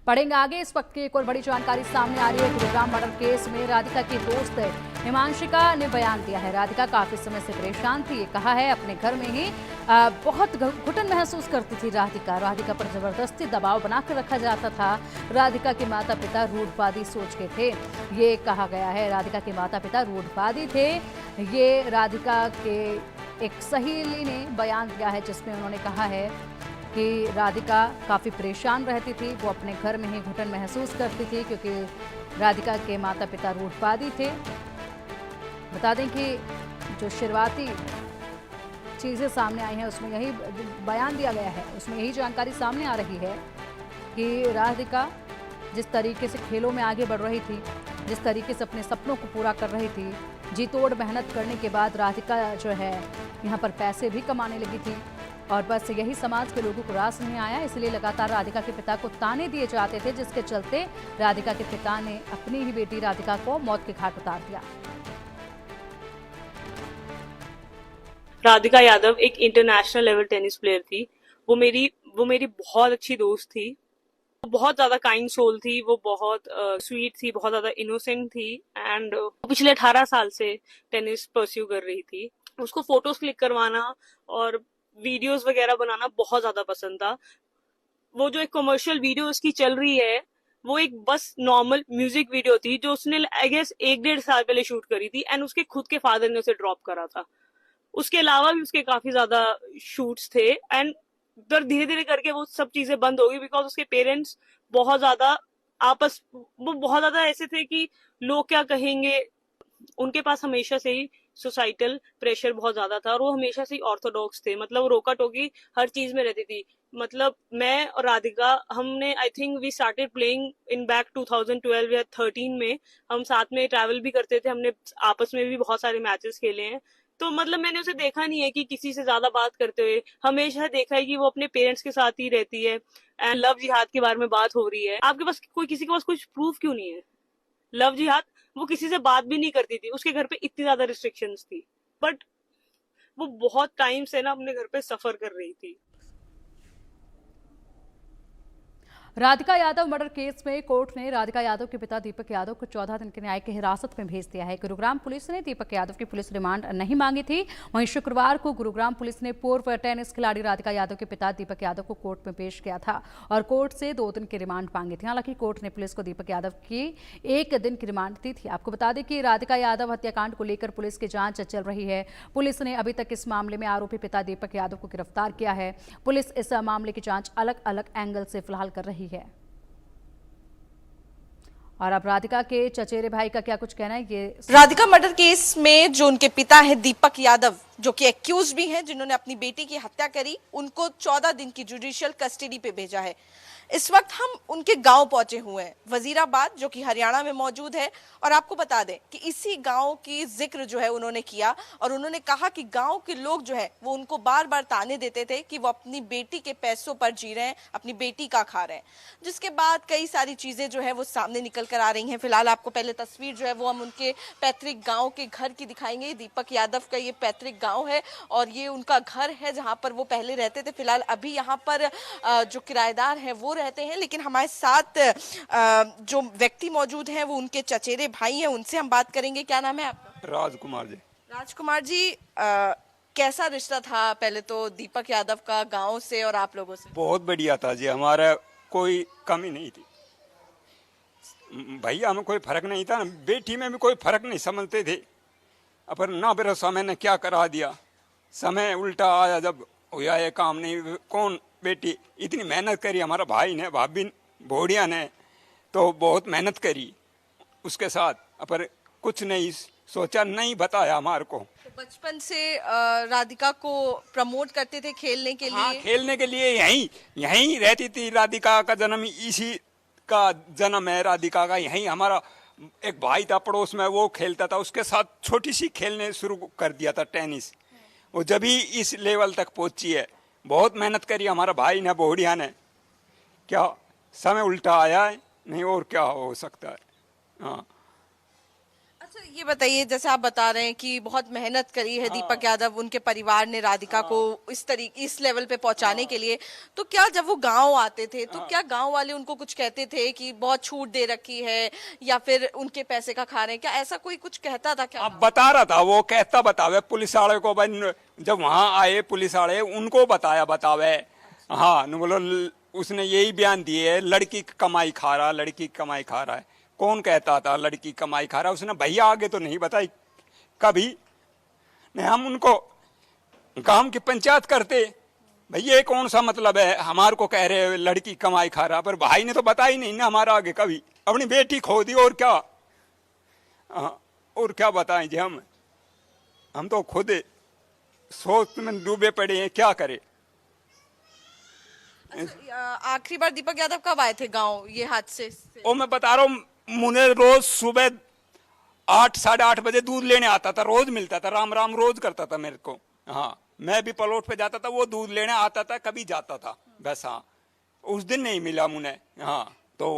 पढ़ेंगे आगे। इस वक्त की एक और बड़ी जानकारी सामने आ रही है। गुरुग्राम मर्डर केस में राधिका की दोस्त हिमांशिका ने बयान दिया है। राधिका काफी समय से परेशान थी। ये कहा है अपने घर में ही बहुत घुटन महसूस करती थी। राधिका पर जबरदस्ती दबाव बनाकर रखा जाता था। राधिका के माता पिता रूढ़वादी सोच के थे, ये कहा गया है। राधिका के माता पिता रूढ़वादी थे, ये राधिका के एक सहेली ने बयान दिया है, जिसमें उन्होंने कहा है कि राधिका काफ़ी परेशान रहती थी। वो अपने घर में ही घुटन महसूस करती थी क्योंकि राधिका के माता पिता रूढ़वादी थे। बता दें कि जो शुरुआती चीज़ें सामने आई हैं उसमें यही बयान दिया गया है, उसमें यही जानकारी सामने आ रही है कि राधिका जिस तरीके से खेलों में आगे बढ़ रही थी, जिस तरीके से अपने सपनों को पूरा कर रही थी, जी तोड़ मेहनत करने के बाद राधिका जो है यहाँ पर पैसे भी कमाने लगी थी और बस यही समाज के लोगों को रास नहीं आया। इसलिए लगातार राधिका के पिता को ताने दिए जाते थे, जिसके चलते राधिका के पिता ने अपनी ही बेटी राधिका को मौत के घाट उतार दिया। राधिका यादव एक इंटरनेशनल लेवल टेनिस प्लेयर थी। वो मेरी बहुत अच्छी दोस्त थी। वो बहुत ज्यादा काइंड सोल थी। वो बहुत स्वीट थी, बहुत ज्यादा इनोसेंट थी एंड पिछले 18 साल से टेनिस परस्यू कर रही थी। उसको फोटोज क्लिक करवाना और वीडियोस वगैरह बनाना बहुत ज्यादा पसंद था। वो जो एक कमर्शियल वीडियो उसकी चल रही है, वो एक बस नॉर्मल म्यूजिक वीडियो थी जो उसने आई गेस 1-1.5 साल पहले शूट करी थी एंड उसके खुद के फादर ने उसे ड्रॉप करा था। उसके अलावा भी उसके काफी ज्यादा शूट्स थे एंड फिर धीरे धीरे करके वो सब चीजें बंद हो गई बिकॉज उसके पेरेंट्स बहुत ज्यादा वो बहुत ज्यादा ऐसे थे कि लोग क्या कहेंगे। उनके पास हमेशा से ही सोसाइटल प्रेशर बहुत ज्यादा था और वो हमेशा से ही ऑर्थोडॉक्स थे। मतलब रोका टोकी हर चीज में रहती थी। मतलब मैं और राधिका, हमने I think we started playing in back 2012 या 13 में। हम साथ में ट्रैवल भी करते थे, हमने आपस में भी बहुत सारे मैचेस खेले हैं। तो मतलब मैंने उसे देखा नहीं है कि किसी से ज्यादा बात करते हुए। हमेशा देखा है कि वो अपने पेरेंट्स के साथ ही रहती है एंड लव जिहाद के बारे में बात हो रही है। आपके पास किसी के पास कुछ प्रूफ क्यों नहीं है? लव जिहाद, वो किसी से बात भी नहीं करती थी। उसके घर पे इतनी ज्यादा रिस्ट्रिक्शंस थी बट वो बहुत टाइम से ना अपने घर पे सफर कर रही थी। राधिका यादव मर्डर केस में कोर्ट ने राधिका यादव के पिता दीपक यादव को 14 दिन की न्यायिक हिरासत में भेज दिया है। गुरुग्राम पुलिस ने दीपक यादव की पुलिस रिमांड नहीं मांगी थी। वहीं शुक्रवार को गुरुग्राम पुलिस ने पूर्व टेनिस खिलाड़ी राधिका यादव के पिता दीपक यादव को कोर्ट में पेश किया था और कोर्ट से 2 दिन की रिमांड मांगी थी। हालांकि कोर्ट ने पुलिस को दीपक यादव की 1 दिन की रिमांड दी थी। आपको बता दें कि राधिका यादव हत्याकांड को लेकर पुलिस की जांच चल रही है। पुलिस ने अभी तक इस मामले में आरोपी पिता दीपक यादव को गिरफ्तार किया है। पुलिस इस मामले की जांच अलग अलग एंगल से फिलहाल कर रही है। और अब राधिका के चचेरे भाई का क्या कुछ कहना है, ये राधिका मर्डर केस में जो उनके पिता है दीपक यादव, जो कि एक्यूज भी हैं, जिन्होंने अपनी बेटी की हत्या करी, उनको 14 दिन की जुडिशियल कस्टडी पे भेजा है। इस वक्त हम उनके गांव पहुंचे हुए हैं, वजीराबाद, जो कि हरियाणा में मौजूद है। और आपको बता दें कि इसी गांव की जिक्र जो है उन्होंने किया और उन्होंने कहा कि गांव के लोग जो है वो उनको बार बार ताने देते थे कि वो अपनी बेटी के पैसों पर जी रहे हैं, अपनी बेटी का खा रहे हैं। जिसके बाद कई सारी चीजें जो है वो सामने निकल कर आ रही हैं। फिलहाल आपको पहले तस्वीर जो है वो हम उनके पैतृक गाँव के घर की दिखाएंगे। दीपक यादव का ये पैतृक गाँव है और ये उनका घर है जहाँ पर वो पहले रहते थे। फिलहाल अभी यहाँ पर जो किराएदार है वो रहते हैं, लेकिन हमारे साथ जो व्यक्ति मौजूद हैं वो उनके चचेरे भाई हैं, उनसे हम बात करेंगे। क्या नाम है आपका? राजकुमार जी। राजकुमार जी, कैसा रिश्ता था पहले तो दीपक यादव का गांव से और आप लोगों से? बहुत बढ़िया था जी, हमारा कोई कमी नहीं थी भैया, हमें कोई फर्क नहीं था, बेटी में भी कोई फर्क नहीं समझते थे। पर ना भरोसा मैंने क्या करा दिया, समय उल्टा आया। जब हुआ ये काम नहीं, कौन बेटी इतनी मेहनत करी, हमारा भाई ने, भाभी भोड़िया ने तो बहुत मेहनत करी उसके साथ, पर कुछ नहीं सोचा, नहीं बताया हमारे को। तो बचपन से राधिका को प्रमोट करते थे खेलने के लिए? हाँ, खेलने के लिए यहीं रहती थी। राधिका का जन्म इसी का जन्म है, राधिका का यहीं। हमारा एक भाई था पड़ोस में, वो खेलता था, उसके साथ छोटी सी खेलने शुरू कर दिया था टेनिस। वो जब ही इस लेवल तक पहुंची है, बहुत मेहनत करी हमारा भाई ने, बोहड़िया ने। क्या समय उल्टा आया है, नहीं और क्या हो सकता है। हाँ, अच्छा ये बताइए, जैसे आप बता रहे हैं कि बहुत मेहनत करी है दीपक यादव, उनके परिवार ने राधिका को इस लेवल पे पहुंचाने के लिए, तो क्या जब वो गांव आते थे तो क्या गांव वाले उनको कुछ कहते थे कि बहुत छूट दे रखी है या फिर उनके पैसे का खा रहे हैं, क्या ऐसा कोई कुछ कहता था क्या? अब बता रहा था वो, कहता बतावे पुलिस वाले को भाई, जब वहां आए पुलिस वाले उनको बतावे। हाँ न बोलो, उसने यही बयान दिए है, लड़की की कमाई खा रहा, लड़की की कमाई खा रहा है। कौन कहता था लड़की कमाई खा रहा? उसने भैया आगे तो नहीं बताई कभी नहीं। हम उनको गांव की पंचायत करते, भैया ये कौन सा मतलब है, हमारे को कह रहे लड़की कमाई खा रहा, पर भाई ने तो बताई नहीं ना हमारा आगे कभी, अपनी बेटी खो दी और क्या। और क्या बताएं जी, हम तो खुद सोच में डूबे पड़े हैं, क्या करे। आखिरी बार दीपक यादव कब आए थे गांव ये हादसे से? ओ मैं बता रहा हूँ, मुझे रोज सुबह 8 साढ़े 8 बजे दूध लेने आता था, रोज मिलता था, राम राम रोज करता था मेरे को। हाँ मैं भी पलोट पे जाता था, वो दूध लेने आता था, कभी जाता था बस। हाँ उस दिन नहीं मिला मुझे। हाँ तो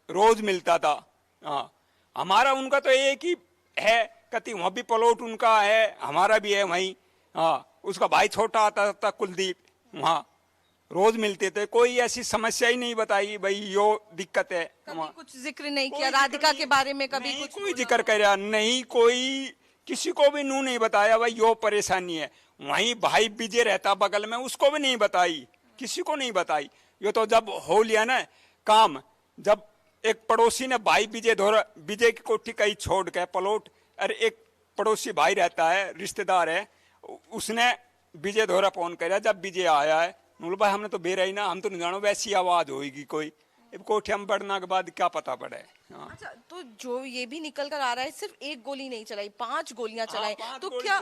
रोज मिलता था। हाँ हमारा उनका तो एक ही है, कति वहाँ भी पलोट उनका है, हमारा भी है वहीं। हाँ उसका भाई छोटा आता था कुलदीप, वहाँ रोज मिलते थे, कोई ऐसी समस्या ही नहीं बताई भाई यो दिक्कत है। कभी कुछ जिक्र नहीं किया राधिका के बारे में? कभी नहीं, कुछ कोई जिक्र कराया नहीं, कोई किसी को भी नू नहीं बताया भाई यो परेशानी है। वहीं भाई विजय रहता बगल में, उसको भी नहीं बताई, किसी को नहीं बताई। ये तो जब हो लिया ना काम, जब एक पड़ोसी ने भाई विजय की कोठी कहीं छोड़ के पलोट, अरे एक पड़ोसी भाई रहता है, रिश्तेदार है, उसने विजय धोरा फोन कराया। जब विजय आया है, बोल भाई हमने तो बेरा ही ना, हम तो नहीं जानो वैसी आवाज होगी कोई, अब कोठे में बढ़ने के बाद क्या पता पड़े। हाँ। अच्छा तो जो ये भी निकल कर आ रहा है, सिर्फ एक गोली नहीं चलाई, 5 गोलियां चलाई। 5 तो गोली क्या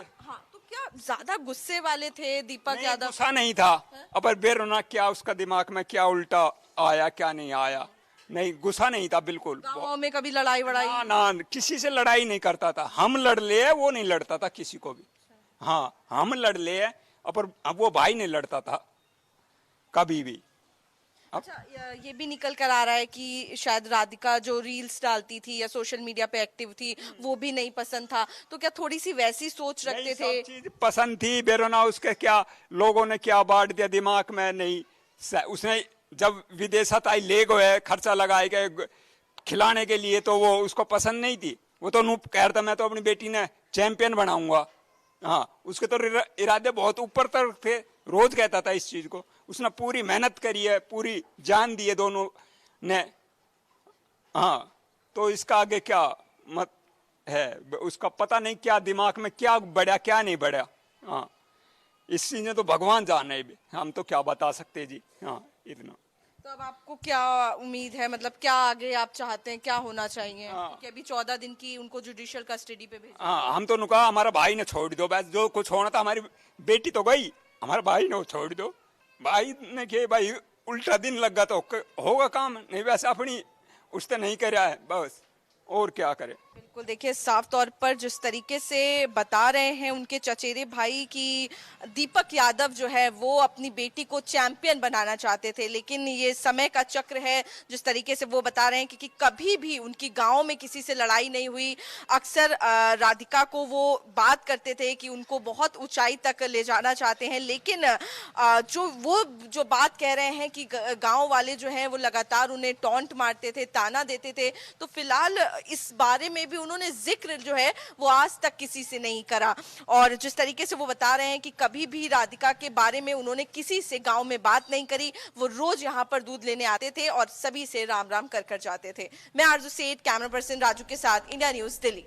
तो क्या ज्यादा गुस्से वाले थे दीपक यादव? गुस्सा नहीं था, अब बेरोना क्या उसका दिमाग में क्या उल्टा आया क्या नहीं आया, नहीं गुस्सा नहीं था बिल्कुल। गाँव में कभी लड़ाई वड़ाई? ना किसी से लड़ाई नहीं करता था, हम लड़ ले वो नहीं लड़ता था किसी को भी। हाँ हम लड़ ले, अब वो भाई नहीं लड़ता था कभी भी। अच्छा ये भी निकल कर आ रहा है कि शायद राधिका जो रील्स डालती थी या सोशल मीडिया पे एक्टिव थी वो भी नहीं पसंद था, तो क्या थोड़ी सी वैसी सोच रखते थे? सब चीज पसंद थी, बेरोना उसके क्या लोगों ने क्या बांट दिया दिमाग में, नहीं उसने जब विदेशत आई ले गए खर्चा लगाए गए खिलाने के लिए, तो वो उसको पसंद नहीं थी। वो तो नूप कह रहा था मैं तो अपनी बेटी ने चैंपियन बनाऊंगा। हाँ उसके तो इरादे बहुत ऊपर तक थे, रोज कहता था इस चीज को। उसने पूरी मेहनत करी है, पूरी जान दी है दोनों ने। हाँ तो इसका आगे क्या मत है, उसका पता नहीं क्या दिमाग में क्या बढ़ा क्या नहीं बढ़ा। हाँ इस चीज में तो भगवान जाने, हम तो क्या बता सकते जी। हाँ इतना। तो अब आपको क्या उम्मीद है, मतलब क्या आगे आप चाहते हैं, क्या होना चाहिए? क्योंकि अभी 14 दिन की उनको जुडिशियल कस्टडी पे भेजा। हाँ हम तो कहा हमारा भाई ने छोड़ दो बस, जो कुछ होना था, हमारी बेटी तो गई, हमारे भाई ने छोड़ दो। भाई ने के भाई उल्टा दिन लग गया तो होगा काम, नहीं वैसे अपनी उसने नहीं कराया है बस, और क्या करे। बिल्कुल देखिए साफ तौर पर जिस तरीके से बता रहे हैं उनके चचेरे भाई कि दीपक यादव जो है वो अपनी बेटी को चैंपियन बनाना चाहते थे, लेकिन ये समय का चक्र है। जिस तरीके से वो बता रहे हैं कि कभी भी उनकी गांव में किसी से लड़ाई नहीं हुई। अक्सर राधिका को वो बात करते थे कि उनको बहुत ऊंचाई तक ले जाना चाहते हैं, लेकिन जो बात कह रहे हैं कि गाँव वाले जो है वो लगातार उन्हें टॉन्ट मारते थे, ताना देते थे। तो फिलहाल इस बारे में भी उन्होंने जिक्र जो है वो आज तक किसी से नहीं करा। और जिस तरीके से वो बता रहे हैं कि कभी भी राधिका के बारे में उन्होंने किसी से गांव में बात नहीं करी, वो रोज यहां पर दूध लेने आते थे और सभी से राम राम कर जाते थे। मैं आरजू सेठ, कैमरा पर्सन राजू के साथ, इंडिया न्यूज दिल्ली।